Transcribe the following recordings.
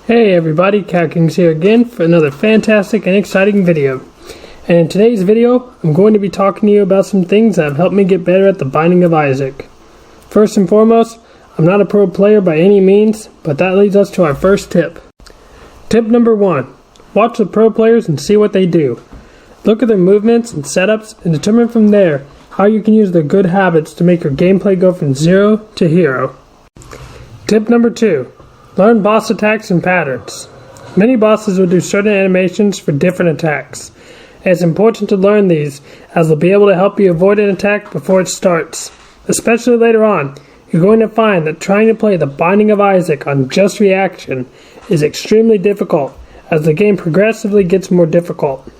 Hey everybody, CowKings here again for another fantastic and exciting video. And in today's video, I'm going to be talking to you about some things that have helped me get better at the Binding of Isaac. First and foremost, I'm not a pro player by any means, but that leads us to our first tip. Tip number 1. Watch the pro players and see what they do. Look at their movements and setups and determine from there how you can use their good habits to make your gameplay go from 0 to hero. Tip number 2. Learn boss attacks and patterns. Many bosses will do certain animations for different attacks. And it's important to learn these, as they'll be able to help you avoid an attack before it starts. Especially later on, you're going to find that trying to play the Binding of Isaac on just reaction is extremely difficult, as the game progressively gets more difficult.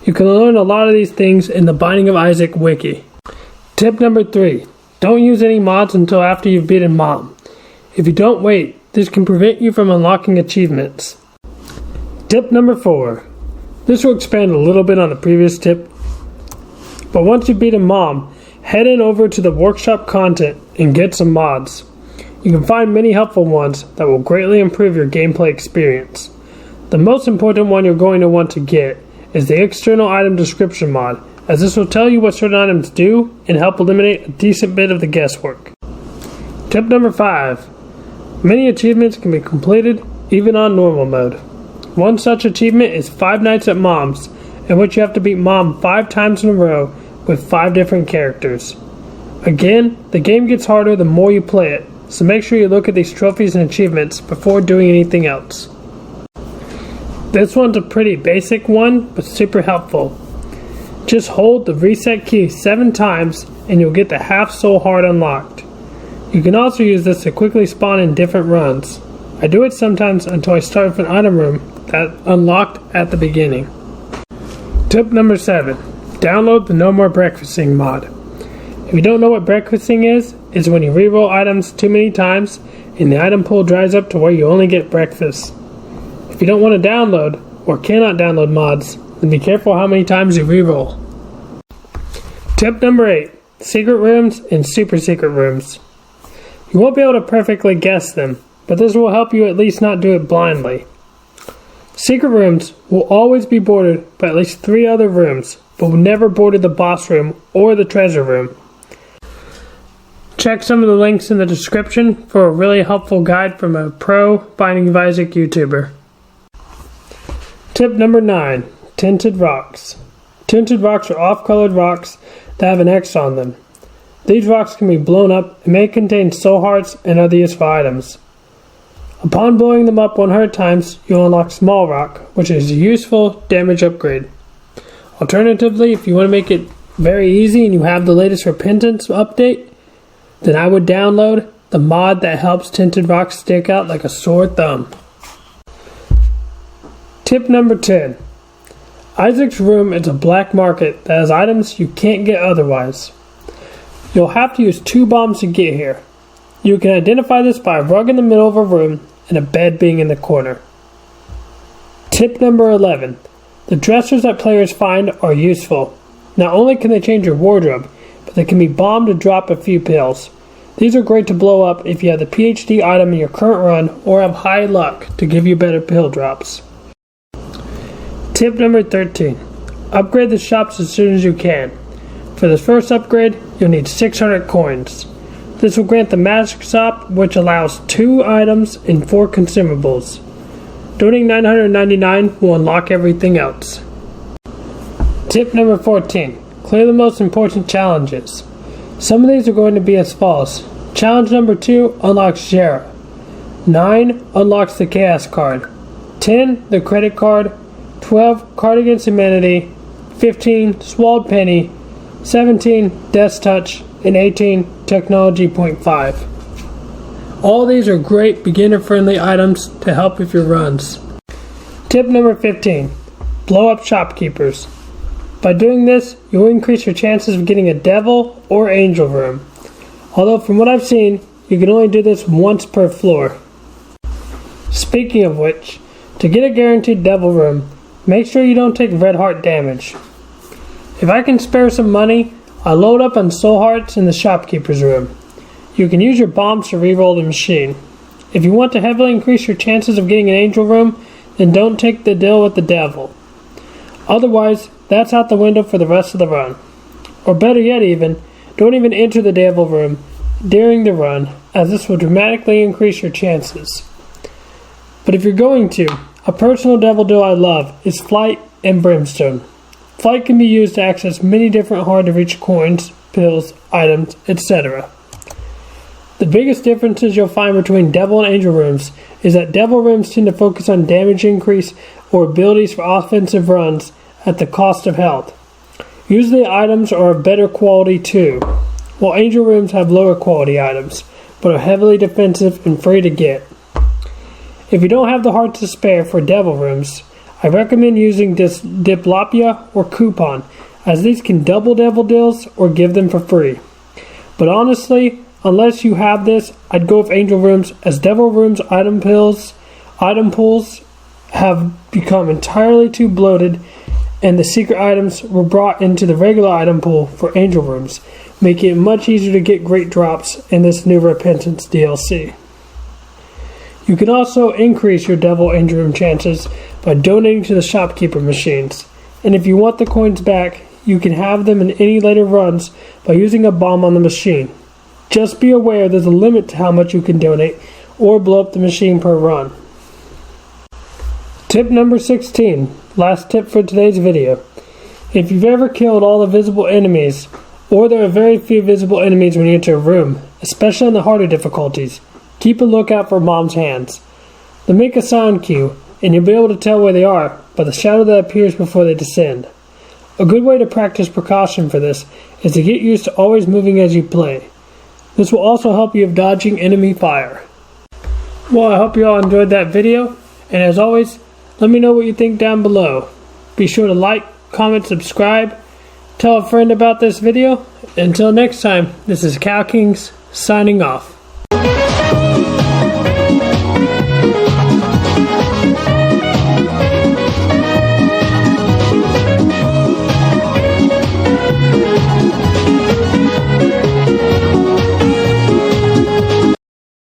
You can learn a lot of these things in the Binding of Isaac wiki. Tip number 3. Don't use any mods until after you've beaten Mom. If you don't wait, this can prevent you from unlocking achievements. Tip number 4. This will expand a little bit on the previous tip, but once you've beaten Mom, head in over to the workshop content and get some mods. You can find many helpful ones that will greatly improve your gameplay experience. The most important one you're going to want to get is the external item description mod, as this will tell you what certain items do and help eliminate a decent bit of the guesswork. Tip number 5. Many achievements can be completed even on normal mode. One such achievement is 5 Nights at Mom's, in which you have to beat Mom 5 times in a row with 5 different characters. Again, the game gets harder the more you play it, so make sure you look at these trophies and achievements before doing anything else. This one's a pretty basic one, but super helpful. Just hold the reset key 7 times and you'll get the half soul heart unlocked. You can also use this to quickly spawn in different runs. I do it sometimes until I start with an item room that unlocked at the beginning. Tip number 7. Download the No More Breakfasting mod. If you don't know what breakfasting is, it's when you reroll items too many times and the item pool dries up to where you only get breakfast. If you don't want to download or cannot download mods, then be careful how many times you reroll. Tip number 8. Secret rooms and super secret rooms. You won't be able to perfectly guess them, but this will help you at least not do it blindly. Secret rooms will always be bordered by at least 3 other rooms, but will never border the boss room or the treasure room. Check some of the links in the description for a really helpful guide from a pro Binding of Isaac YouTuber. Tip number 9. Tinted rocks. Tinted rocks are off-colored rocks that have an X on them. These rocks can be blown up and may contain soul hearts and other useful items. Upon blowing them up 100 times, you'll unlock Small Rock, which is a useful damage upgrade. Alternatively, if you want to make it very easy and you have the latest Repentance update, then I would download the mod that helps tinted rocks stick out like a sore thumb. Tip number 10. Isaac's room is a black market that has items you can't get otherwise. You'll have to use 2 bombs to get here. You can identify this by a rug in the middle of a room and a bed being in the corner. Tip number 11. The dressers that players find are useful. Not only can they change your wardrobe, but they can be bombed to drop a few pills. These are great to blow up if you have the PhD item in your current run or have high luck to give you better pill drops. Tip number 13. Upgrade the shops as soon as you can. For the first upgrade, you'll need 600 coins. This will grant the Magic Shop, which allows 2 items and 4 consumables. Donating 999 will unlock everything else. Tip number 14. Clear the most important challenges. Some of these are going to be as follows. Challenge number 2 unlocks Jera. 9 unlocks the Chaos card. 10 the credit card. 12 Card Against Humanity. 15 Swallowed Penny. 17 Death's Touch. And 18 Technology Point 5. All these are great beginner-friendly items to help with your runs. Tip number 15. Blow up shopkeepers. By doing this, you'll increase your chances of getting a devil or angel room. Although from what I've seen, you can only do this once per floor. Speaking of which, to get a guaranteed devil room, make sure you don't take red heart damage. If I can spare some money, I load up on soul hearts in the shopkeeper's room. You can use your bombs to reroll the machine. If you want to heavily increase your chances of getting an angel room, then don't take the deal with the devil. Otherwise, that's out the window for the rest of the run. Or better yet even, don't even enter the devil room during the run, as this will dramatically increase your chances. But if you're going to, a personal devil deal I love is Flight and Brimstone. Flight can be used to access many different hard-to-reach coins, pills, items, etc. The biggest differences you'll find between devil and angel rooms is that devil rooms tend to focus on damage increase or abilities for offensive runs at the cost of health. Usually items are of better quality too, while angel rooms have lower quality items, but are heavily defensive and free to get. If you don't have the heart to spare for devil rooms, I recommend using Diplopia or Coupon, as these can double devil deals or give them for free. But honestly, unless you have this, I'd go with angel rooms, as devil rooms item pools have become entirely too bloated, and the secret items were brought into the regular item pool for angel rooms, making it much easier to get great drops in this new Repentance DLC. You can also increase your devil angel room chances by donating to the shopkeeper machines, and if you want the coins back, you can have them in any later runs by using a bomb on the machine. Just be aware there's a limit to how much you can donate or blow up the machine per run. Tip number 16, last tip for today's video. If you've ever killed all the visible enemies, or there are very few visible enemies when you enter a room, especially in the harder difficulties, keep a lookout for Mom's hands. They make a sound cue, and you'll be able to tell where they are by the shadow that appears before they descend. A good way to practice precaution for this is to get used to always moving as you play. This will also help you with dodging enemy fire. Well, I hope you all enjoyed that video, and as always, let me know what you think down below. Be sure to like, comment, subscribe, tell a friend about this video. Until next time, this is Cow Kings signing off.